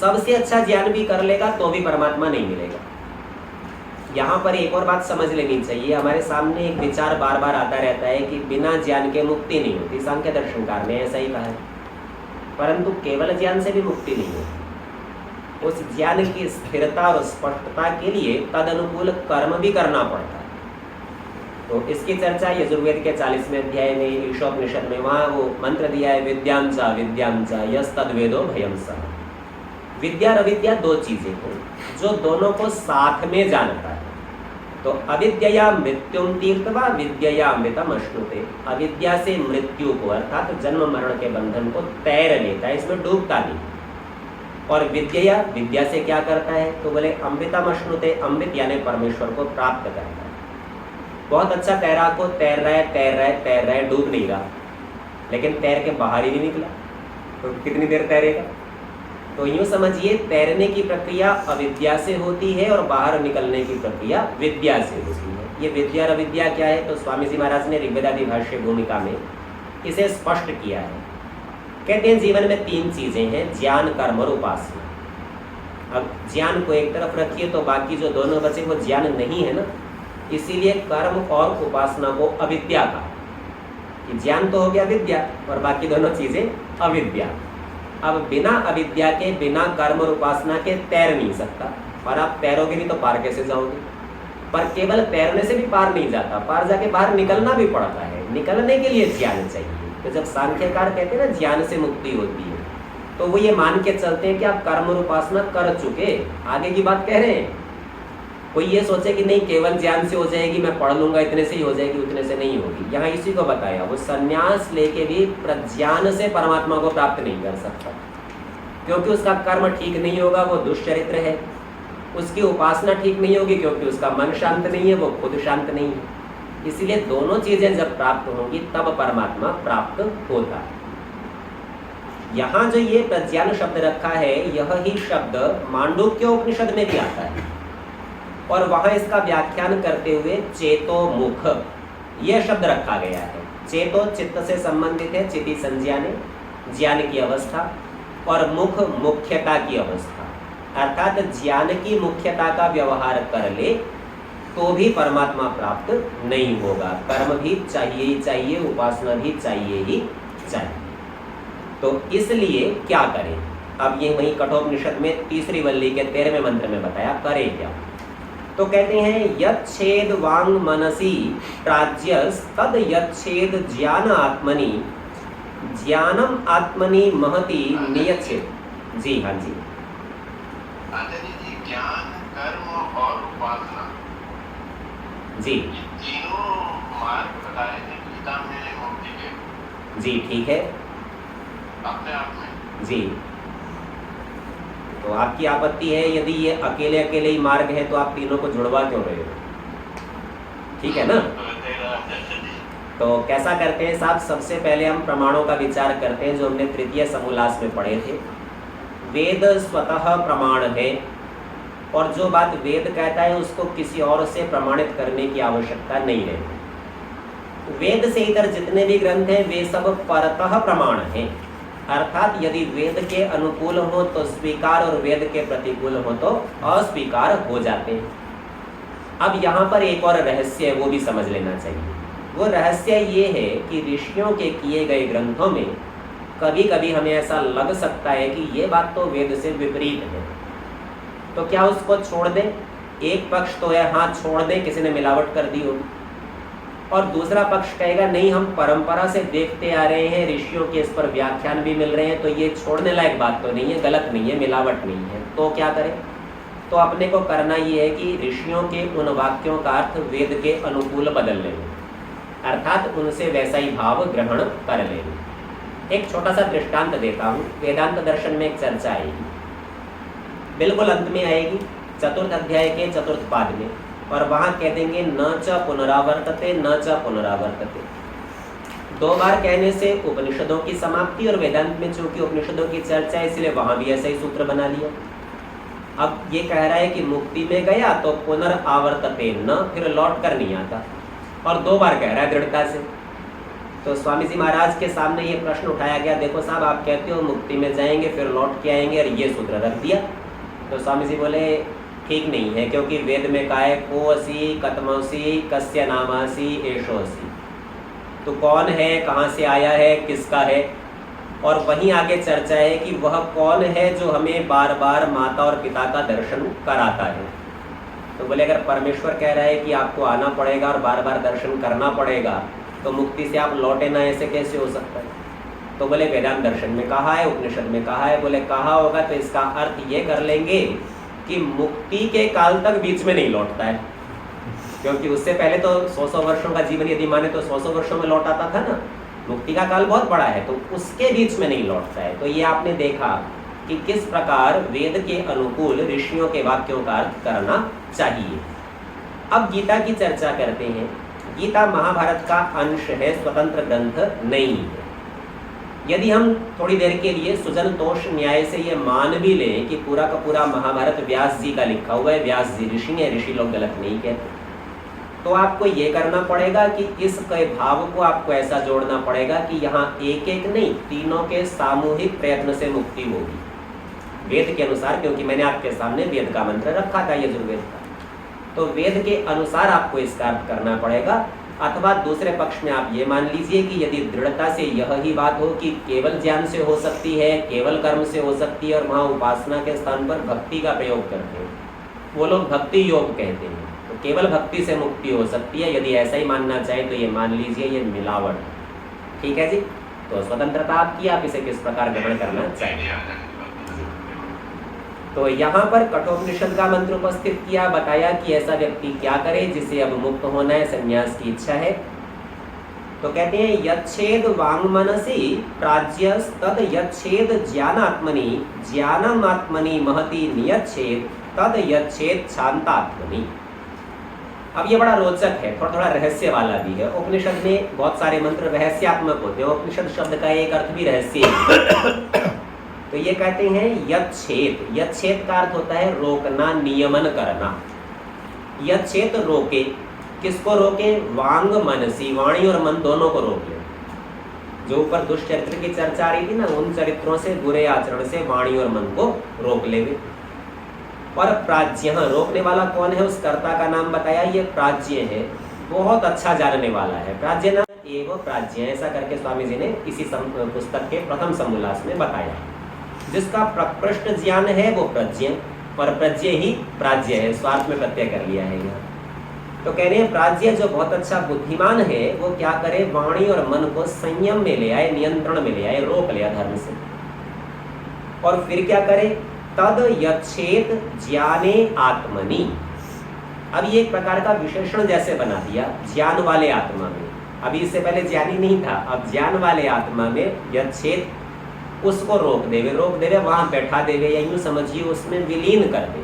सबसे अच्छा ज्ञान भी कर लेगा तो भी परमात्मा नहीं मिलेगा। यहाँ पर एक और बात समझ लेनी चाहिए। हमारे सामने एक विचार बार बार आता रहता है कि बिना ज्ञान के मुक्ति नहीं होती। सांख्य दर्शनकार ने ऐसा ही कहा है, परंतु केवल ज्ञान से भी मुक्ति नहीं होती। उस ज्ञान की स्थिरता और स्पष्टता के लिए तद अनुकूल कर्म भी करना पड़ता है। तो इसकी चर्चा यजुर्वेद के 40वें अध्याय में, ईशोपनिषद में, वहाँ वो मंत्र दिया है, विद्यांचा यस्तद्वेदो भयं सः। विद्या और अविद्या दो चीजें हैं जो दोनों को साथ में जानता है। तो अविद्या मृत्युम तीर्थवा विद्या अमृतम अश्नुते। अविद्या से मृत्यु को अर्थात जन्म मरण के बंधन को तैर लेता है, इसमें डूबता नहीं। और विद्या से क्या करता है? तो बोले अमृतम अश्नुते, अमृत यानी परमेश्वर को प्राप्त करता है। बहुत अच्छा तैराक को तैर रहा है, डूब नहीं रहा, लेकिन तैर के बाहर ही नहीं निकला तो कितनी देर तैरेगा? तो यूं समझिए, तैरने की प्रक्रिया अविद्या से होती है और बाहर निकलने की प्रक्रिया विद्या से होती है। ये विद्या और अविद्या क्या है? तो स्वामी जी महाराज ने ऋग्वेदादि भाष्य भूमिका में इसे स्पष्ट किया है। कहते हैं जीवन में 3 चीजें हैं, ज्ञान, कर्म और उपासना। अब ज्ञान को एक तरफ रखिए तो बाकी जो दोनों बचे वो ज्ञान नहीं है ना, इसीलिए कर्म और उपासना को अविद्या का, कि ज्ञान तो हो गया विद्या और बाकी दोनों चीजें अविद्या। अब बिना अविद्या के, बिना कर्म और उपासना के तैर नहीं सकता, और आप तैरोगे नहीं तो पार कैसे जाओगे? पर केवल तैरने से भी पार नहीं जाता, पार जाके बाहर निकलना भी पड़ता है। निकलने के लिए ज्ञान चाहिए। तो जब सांख्यकार कहते हैं ना ज्ञान से मुक्ति होती है, तो वो ये मान के चलते हैं कि आप कर्म और उपासना कर चुके, आगे की बात कह रहे हैं। कोई ये सोचे कि नहीं केवल ज्ञान से हो जाएगी, मैं पढ़ लूंगा इतने से ही हो जाएगी, उतने से नहीं होगी। यहाँ इसी को बताया, वो संन्यास लेके भी प्रज्ञान से परमात्मा को प्राप्त नहीं कर सकता, क्योंकि उसका कर्म ठीक नहीं होगा, वो दुष्चरित्र है। उसकी उपासना ठीक नहीं होगी क्योंकि उसका मन शांत नहीं है, वो खुद शांत नहीं है। इसलिए दोनों चीजें जब प्राप्त होंगी तब परमात्मा प्राप्त होता है। यहाँ जो ये प्रज्ञान शब्द रखा है, यह ही शब्द मांडुक्य उपनिषद में भी आता है, और वहां इसका व्याख्यान करते हुए चेतो मुख यह शब्द रखा गया है। चेतो चित्त से संबंधित है, चिति संज्ञाने, ज्ञान की अवस्था, और मुख मुख्यता की अवस्था, अर्थात ज्ञान की मुख्यता का व्यवहार कर ले तो भी परमात्मा प्राप्त नहीं होगा। कर्म भी चाहिए ही चाहिए, उपासना भी चाहिए ही चाहिए। तो इसलिए क्या करें? अब ये वही कठोपनिषद में 3री वल्ली के 13वें मंत्र में बताया, करे क्या? तो कहते हैं यच्छेद वांग मनसी प्राज्यस तद यच्छेद ज्ञान आत्मनि, ज्ञानम आत्मनि महति नियच्छेद। जी हाँ जी। आचार्य जी, ज्ञान, कर्म और उपासना जी, तीनों मार्ग बताए थे गीता में मुक्ति के। जी ठीक है, अपने आप में जी। तो आपकी आपत्ति है यदि ये अकेले अकेले ही मार्ग है तो आप तीनों को जुड़वा क्यों रहे हो? ठीक है ना? तो कैसा करते हैं साहब, सबसे पहले हम प्रमाणों का विचार करते हैं जो हमने तृतीय समोल्लास में पढ़े थे। वेद स्वतः प्रमाण है, और जो बात वेद कहता है उसको किसी और से प्रमाणित करने की आवश्यकता नहीं है। वेद से इतर जितने भी ग्रंथ हैं वे सब परतः प्रमाण हैं, अर्थात यदि वेद के अनुकूल हो तो स्वीकार और वेद के प्रतिकूल हो तो अस्वीकार हो जाते हैं। अब यहाँ पर एक और रहस्य है, वो भी समझ लेना चाहिए। वो रहस्य ये है कि ऋषियों के किए गए ग्रंथों में कभी कभी हमें ऐसा लग सकता है कि ये बात तो वेद से विपरीत है, तो क्या उसको छोड़ दें? एक पक्ष तो है हाँ छोड़ दें, किसी ने मिलावट कर दी होगी, और दूसरा पक्ष कहेगा नहीं हम परंपरा से देखते आ रहे हैं, ऋषियों के इस पर व्याख्यान भी मिल रहे हैं, तो ये छोड़ने लायक बात तो नहीं है, गलत नहीं है, मिलावट नहीं है। तो क्या करें? तो अपने को करना ये है कि ऋषियों के उन वाक्यों का अर्थ वेद के अनुकूल बदल लेंगे, अर्थात उनसे वैसा ही भाव ग्रहण कर लेंगे। एक छोटा सा दृष्टांत देता हूँ। वेदांत दर्शन में एक चर्चा आएगी, बिल्कुल अंत में आएगी, 4th अध्याय के 4th पाद में, और वहां कह देंगे न च पुनरावर्तते न च पुनरावर्तते। 2 बार कहने से उपनिषदों की समाप्ति, और वेदांत में चूंकि उपनिषदों की चर्चा है इसलिए वहां भी ऐसा ही सूत्र बना लिया। अब ये कह रहा है कि मुक्ति में गया तो पुनरावर्तते न, फिर लौट कर नहीं आता, और 2 बार कह रहा है दृढ़ता से। तो स्वामी जी महाराज के सामने ये प्रश्न उठाया गया, देखो साहब आप कहते हो मुक्ति में जाएंगे फिर लौट के आएंगे, और ये सूत्र रख दिया। तो स्वामी जी बोले ठीक नहीं है, क्योंकि वेद में कहा है को असी कतमसी कस्य नामासी एषोसी, तो कौन है, कहाँ से आया है, किसका है। और वहीं आगे चर्चा है कि वह कौन है जो हमें बार बार माता और पिता का दर्शन कराता है। तो बोले अगर परमेश्वर कह रहा है कि आपको आना पड़ेगा और बार बार दर्शन करना पड़ेगा, तो मुक्ति से आप लौटे ना, ऐसे कैसे हो सकता है। तो बोले वेदांत दर्शन में कहा है, उपनिषद में कहा है। बोले कहा होगा तो इसका अर्थ ये कर लेंगे कि मुक्ति के काल तक बीच में नहीं लौटता है, क्योंकि उससे पहले तो 100 वर्षों का जीवन यदि माने तो 100 वर्षों में लौटाता था ना। मुक्ति का काल बहुत बड़ा है, तो उसके बीच में नहीं लौटता है। तो ये आपने देखा कि किस प्रकार वेद के अनुकूल ऋषियों के वाक्यों का अर्थ करना चाहिए। अब गीता की चर्चा करते हैं। गीता महाभारत का अंश है, स्वतंत्र ग्रंथ नहीं है। यदि हम थोड़ी देर के लिए सुजन तोष न्याय से ये मान भी लें कि पूरा का पूरा महाभारत व्यास जी का लिखा हुआ है, व्यास जी ऋषि हैं, ऋषि लोग गलत नहीं कहते, तो आपको ये करना पड़ेगा कि इस भाव को आपको ऐसा जोड़ना पड़ेगा कि यहाँ एक एक नहीं, तीनों के सामूहिक प्रयत्न से मुक्ति होगी वेद के अनुसार। क्योंकि मैंने आपके सामने वेद का मंत्र रखा था, यजुर्वेद का, तो वेद के अनुसार आपको इसका अर्थ करना पड़ेगा। अथवा दूसरे पक्ष में आप ये मान लीजिए कि यदि दृढ़ता से यह ही बात हो कि केवल ज्ञान से हो सकती है, केवल कर्म से हो सकती है, और वहाँ उपासना के स्थान पर भक्ति का प्रयोग करते हैं, वो लोग भक्ति योग कहते हैं, तो केवल भक्ति से मुक्ति हो सकती है। यदि ऐसा ही मानना चाहे तो ये मान लीजिए ये मिलावट है। ठीक है जी, तो स्वतंत्रता आपकी, आप इसे किस प्रकार ग्रहण करना चाहिए। तो यहाँ पर कठोपनिषद का मंत्र उपस्थित किया, बताया कि ऐसा व्यक्ति क्या करे जिसे अब मुक्त होना है, संन्यास की इच्छा है। तो कहते हैं यच्छेद वांग मनसी प्राज्यस तद यच्छेद ज्ञानात्मनि ज्ञानमात्मनि महति नियच्छेद तद यच्छेद शांतात्मनि। अब ये बड़ा रोचक है, थोड़ा थोड़ा रहस्य वाला भी है। उपनिषद में बहुत सारे मंत्र रहस्यात्मक होते हैं। उपनिषद शब्द का एक अर्थ भी रहस्य है। तो ये कहते हैं यच्छेद, यच्छेद का अर्थ होता है रोकना, नियमन करना। यच्छेद रोके, किसको रोके? वांग मनसी, वाणी और मन दोनों को रोक ले। जो ऊपर दुष्चरित्र की चर्चा आ रही थी ना, उन चरित्रों से, बुरे आचरण से वाणी और मन को रोक ले। और प्राज्य, रोकने वाला कौन है? उस कर्ता का नाम बताया, ये प्राज्य है, बहुत अच्छा जानने वाला है। प्राज्य नाम एवं प्राज्य, ऐसा करके स्वामी जी ने इसी पुस्तक के प्रथम समोल्लास में बताया। जिसका प्रकृष्ट ज्ञान है वो प्रज्ञ, और प्रज्ञ ही प्राज्य है, स्वार्थ में प्रत्यय कर लिया है यहाँ। तो कह रहे हैं प्राज्य जो बहुत अच्छा बुद्धिमान है वो क्या करे? वाणी और मन को संयम में ले आए, नियंत्रण में ले आए, रोक लिया धर्म से। और फिर क्या करे? तद यच्छेद ज्ञाने आत्मनि। अब ये एक प्रकार का विशेषण जैसे बना दिया, ज्ञान वाले आत्मा में। अभी इससे पहले ज्ञानी नहीं था, अब ज्ञान वाले आत्मा में यच्छेद, उसको रोक देवे, वहां बैठा देवे, या यूं समझिए उसमें विलीन कर दे।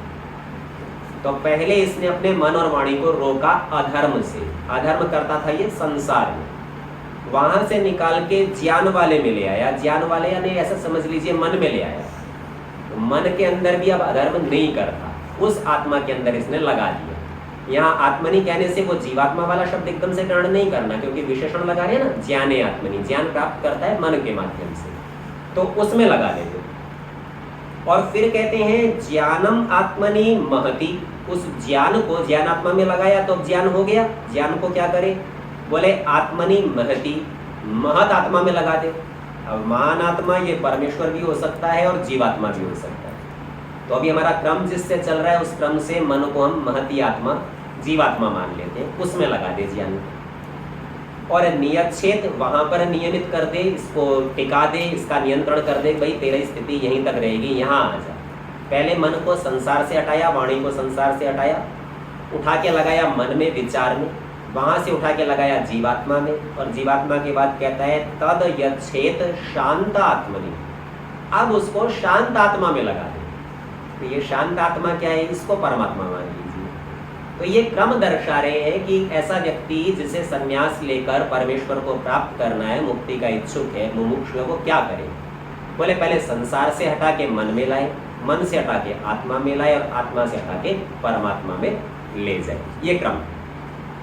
तो पहले इसने अपने मन और वाणी को रोका अधर्म से, अधर्म करता था ये संसार में, वहां से निकाल के ज्ञान वाले में ले आया। ज्ञान वाले यानी ऐसा समझ लीजिए मन में ले आया, तो मन के अंदर भी अब अधर्म नहीं करता, उस आत्मा के अंदर इसने लगा दिया। यहाँ आत्मनि कहने से वो जीवात्मा वाला शब्द एकदम से ग्रहण नहीं करना, क्योंकि विशेषण लगा रहे हैं ना, ज्ञाने आत्मनि, ज्ञान प्राप्त करता है मन के माध्यम से, तो उसमें लगा लेते। और फिर कहते हैं ज्ञानम आत्मनि महति, उस ज्ञान को ज्ञान आत्मा में लगाया तो ज्ञान हो गया। ज्ञान को क्या करे? बोले आत्मनि महति, महत आत्मा में लगा दे। अब महान आत्मा ये परमेश्वर भी हो सकता है और जीवात्मा भी हो सकता है। तो अभी हमारा क्रम जिससे चल रहा है उस क्रम से मन को हम महती आत्मा, जीवात्मा मान लेते हैं, उसमें लगा दे ज्ञान। और नियच्छेद वहां पर नियमित कर दे, इसको टिका दे, इसका नियंत्रण कर दे, भाई तेरी स्थिति यहीं तक रहेगी, यहाँ आ जा। पहले मन को संसार से हटाया, वाणी को संसार से हटाया, उठा के लगाया मन में, विचार में, वहां से उठा के लगाया जीवात्मा में, और जीवात्मा के बाद कहता है तद यच्छेद शांत आत्मनि, अब उसको शांत आत्मा में लगा दे। तो ये शांत आत्मा क्या है? इसको परमात्मा मान लीजिए। तो ये क्रम दर्शा रहे हैं कि ऐसा व्यक्ति जिसे संन्यास लेकर परमेश्वर को प्राप्त करना है, मुक्ति का इच्छुक है, मुमुक्षु है, वो क्या करे? बोले पहले संसार से हटा के मन में लाए, मन से हटा के आत्मा में लाए, और आत्मा से हटा के परमात्मा में ले जाए। ये क्रम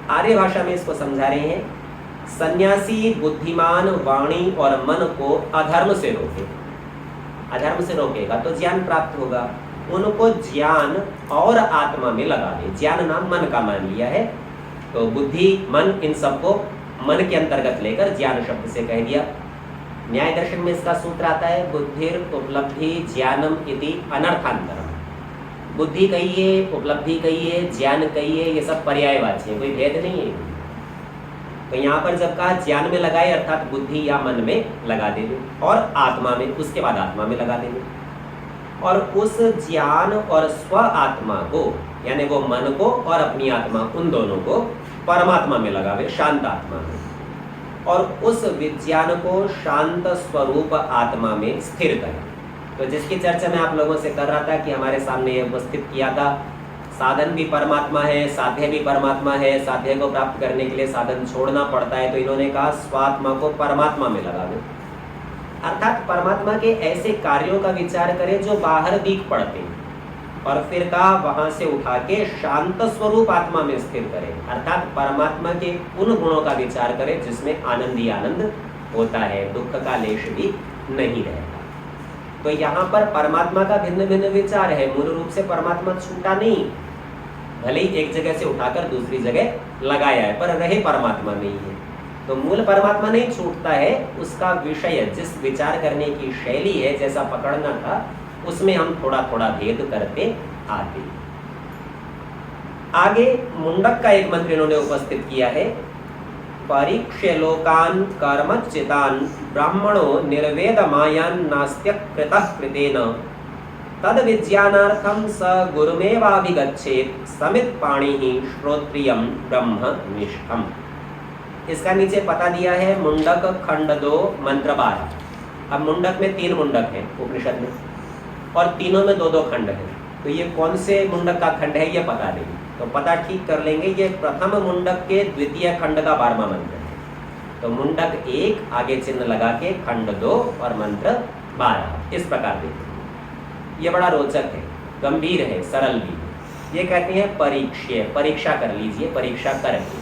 आर्य भाषा में इसको समझा रहे हैं। सन्यासी बुद्धिमान वाणी और मन को अधर्म से रोके, अधर्म से रोकेगा तो ज्ञान प्राप्त होगा, उनको ज्ञान और आत्मा में लगा दे। ज्ञान नाम मन का मान लिया है, तो बुद्धि मन इन सबको मन के अंतर्गत लेकर ज्ञान शब्द से कह दिया। न्याय दर्शन में इसका सूत्र आता है बुद्धिर उपलब्धि ज्ञानम इति अनर्थांतरम। बुद्धि कहिए, उपलब्धि कहिए, ज्ञान कहिए, ये सब पर्यायवाची है, कोई भेद नहीं है। तो यहाँ पर जब कहा ज्ञान में लगाए अर्थात बुद्धि या मन में लगा देंगे और आत्मा में, उसके बाद आत्मा में लगा देंगे। और उस ज्ञान और स्व आत्मा को, यानी वो मन को और अपनी आत्मा, उन दोनों को परमात्मा में लगावे, शांत आत्मा में, और उस विज्ञान को शांत स्वरूप आत्मा में स्थिर करें। तो जिसकी चर्चा मैं आप लोगों से कर रहा था कि हमारे सामने ये उपस्थित किया था, साधन भी परमात्मा है, साध्य भी परमात्मा है, साध्य को प्राप्त करने के लिए साधन छोड़ना पड़ता है, तो इन्होंने कहा स्वात्मा को परमात्मा में लगा दो, अर्थात परमात्मा के ऐसे कार्यों का विचार करें जो बाहर दिख पड़ते हैं, और फिर कहा वहां से उठा के शांत स्वरूप आत्मा में स्थिर करें, अर्थात परमात्मा के उन गुणों का विचार करें जिसमें आनंद ही आनंद होता है, दुख का लेश भी नहीं रहता। तो यहाँ पर परमात्मा का भिन्न भिन्न विचार है, मूल रूप से परमात्मा छूटा नहीं, भले ही एक जगह से उठाकर दूसरी जगह लगाया है, पर रहे परमात्मा नहीं है। तो मूल परमात्मा नहीं छूटता है, उसका विषय जिस विचार करने की शैली है, जैसा पकड़ना था, उसमें हम थोड़ा थोड़ा भेद करते आते। आगे मुंडक का एक मंत्र इन्होंने उपस्थित किया है, परीक्ष्य लोकान कर्मचितान ब्राह्मणो निर्वेदमायान नास्त्य कृतः कृतेन तद विज्ञानार्थम स गुरुमेवाभिगच्छेत् समित पाणिः श्रोत्रियम ब्रह्म निष्ठम। इसका नीचे पता दिया है मुंडक खंड 2 मंत्र 12। अब मुंडक में 3 मुंडक हैं उपनिषद में, और तीनों में 2-2 खंड है, तो ये कौन से मुंडक का खंड है ये पता देंगे, तो पता ठीक कर लेंगे। ये प्रथम मुंडक के द्वितीय खंड का 12वां मंत्र है। तो मुंडक 1 आगे चिन्ह लगा के खंड 2 और मंत्र 12 इस प्रकार देखिए। ये बड़ा रोचक है, गंभीर है, सरल भी। ये कहते हैं परीक्ष्य, परीक्षा कर लीजिए, परीक्षा कर लीजिए।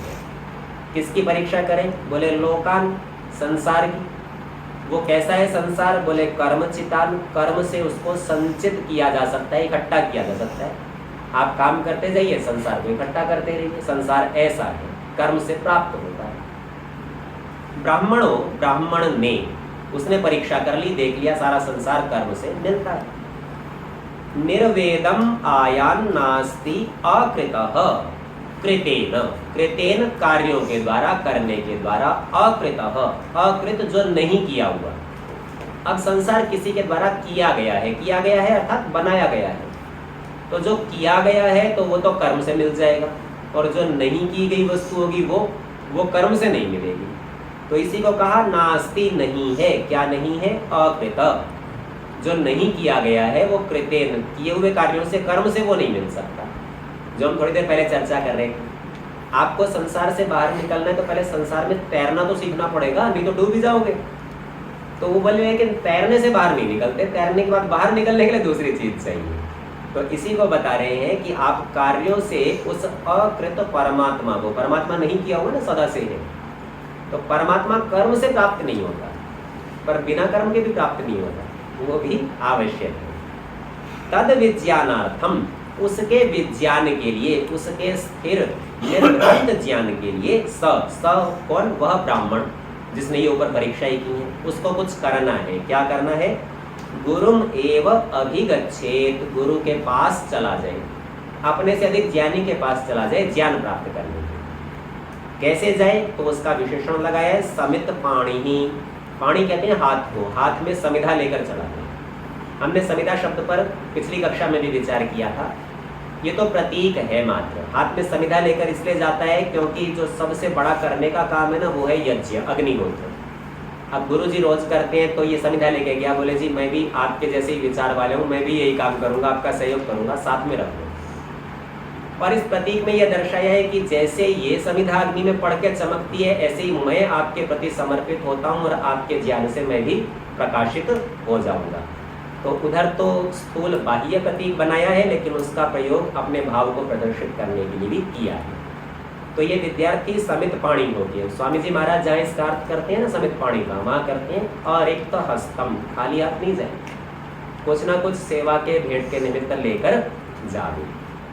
किसकी परीक्षा करें? बोले लोकान, संसार की। वो कैसा है संसार? बोले कर्मचितान, कर्म से उसको संचित किया जा सकता है, इकट्ठा किया जा सकता है। आप काम करते जाइए, संसार को इकट्ठा करते रहिए। संसार ऐसा है, कर्म से प्राप्त होता है। ब्राह्मणों, ब्राह्मण ने, उसने परीक्षा कर ली, देख लिया सारा संसार कर्म से मिलता है। निर्वेदम आयान नास्ति अकृतः कृतेन, कृतेन कार्यों के द्वारा, करने के द्वारा, अकृतः, अकृत जो नहीं किया हुआ। अब संसार किसी के द्वारा किया गया है, किया गया है अर्थात बनाया गया है, तो जो किया गया है तो वो तो कर्म से मिल जाएगा, और जो नहीं की गई वस्तु होगी वो कर्म से नहीं मिलेगी। तो इसी को कहा नास्ति, नहीं है। क्या नहीं है? अकृत, जो नहीं किया गया है वो कृतेन, किए हुए कार्यों से, कर्म से वो नहीं मिल सकता। जो हम थोड़ी देर पहले चर्चा कर रहे थे, आपको संसार से बाहर निकलना है तो पहले संसार में तैरना तो सीखना पड़ेगा, नहीं तो डूब ही जाओगे। तो वो बोले कि तैरने से बाहर नहीं निकलते, तैरने के बाद बाहर निकलने के लिए दूसरी चीज चाहिए। तो इसी को बता रहे हैं कि आप कार्यों से उस अकृत परमात्मा को, परमात्मा नहीं किया हुआ ना, सदा से है, तो परमात्मा कर्म से प्राप्त नहीं होता, पर बिना कर्म के भी प्राप्त नहीं होता, वो भी आवश्यक है। तद विज्ञानार्थम, उसके विज्ञान के लिए, उसके स्थिर निर्भंत ज्ञान के लिए, स कौन? वह ब्राह्मण जिसने ये ऊपर परीक्षा ही की है, उसको कुछ करना है। क्या करना है? गुरुम एव अभिगच्छेत, गुरु के पास चला जाए, अपने से अधिक ज्ञानी के पास चला जाए ज्ञान प्राप्त करने के लिए। कैसे जाए? तो उसका विशेषण लगाया है समित पाणिहि। पाणी कहते हैं हाथ को, हाथ में समिधा लेकर चला जाए। हमने समिधा शब्द पर पिछली कक्षा में भी विचार किया था। ये तो प्रतीक है मात्र, हाथ में समिधा लेकर इसलिए जाता है क्योंकि जो सबसे बड़ा करने का काम है ना, वो है यज्ञ, अग्निहोत्र। अब गुरु जी रोज करते हैं, तो ये समिधा लेके गया, बोले जी मैं भी आपके जैसे ही विचार वाले हूँ, मैं भी यही काम करूंगा, आपका सहयोग करूंगा, साथ में रखूंगा। और इस प्रतीक में यह दर्शाया है कि जैसे ये समिधा अग्नि में पड़ के चमकती है, ऐसे ही मैं आपके प्रति समर्पित होता हूँ और आपके ज्ञान से मैं भी प्रकाशित हो जाऊंगा। तो उधर तो स्थूल बाह्य प्रतीक बनाया है, लेकिन उसका प्रयोग अपने भाव को प्रदर्शित करने के लिए भी किया है। तो ये विद्यार्थी समित पाणी हो गए। स्वामी जी महाराज जहाँ इसका अर्थ करते हैं ना समित पाणी का, वहाँ करते हैं अरिक्त हस्तम, खाली हाथ नहीं जाए। कुछ ना कुछ सेवा के भेंट के निमित्त लेकर जावे।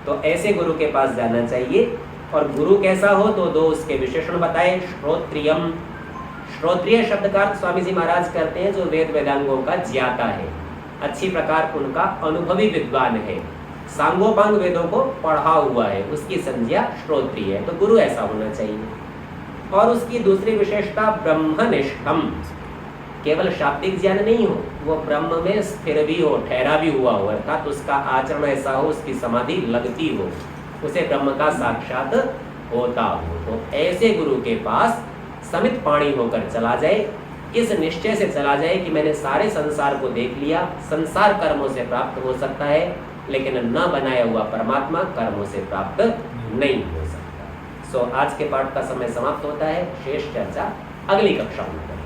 तो ऐसे गुरु के पास जाना चाहिए। और गुरु कैसा हो तो दो उसके विशेषण बताए। श्रोत्रियम, श्रोत्रिय शब्द का अर्थ स्वामी जी महाराज करते हैं जो वेद वेदांगों का ज्ञाता है, अच्छी प्रकार उनका अनुभवी विद्वान है, सांगोपांग वेदों को पढ़ा हुआ है, उसकी संज्ञा श्रोत्रिय है। तो गुरु ऐसा होना चाहिए। और उसकी दूसरी विशेषता ब्रह्मनिष्ठम, केवल शाब्दिक ज्ञान नहीं हो, वो ब्रह्म में स्थिर भी हो, ठहरा भी हुआ हो, अर्थात उसका आचरण ऐसा हो, उसकी समाधि लगती हो, उसे ब्रह्म का साक्षात होता हो। तो ऐसे गुरु के पास समित पाणी होकर चला जाए, इस निश्चय से चला जाए कि मैंने सारे संसार को देख लिया, संसार कर्मों से प्राप्त हो सकता है, लेकिन न बनाया हुआ परमात्मा कर्मों से प्राप्त नहीं हो सकता। सो आज के पाठ का समय समाप्त होता है, शेष चर्चा अगली कक्षा में करेंगे।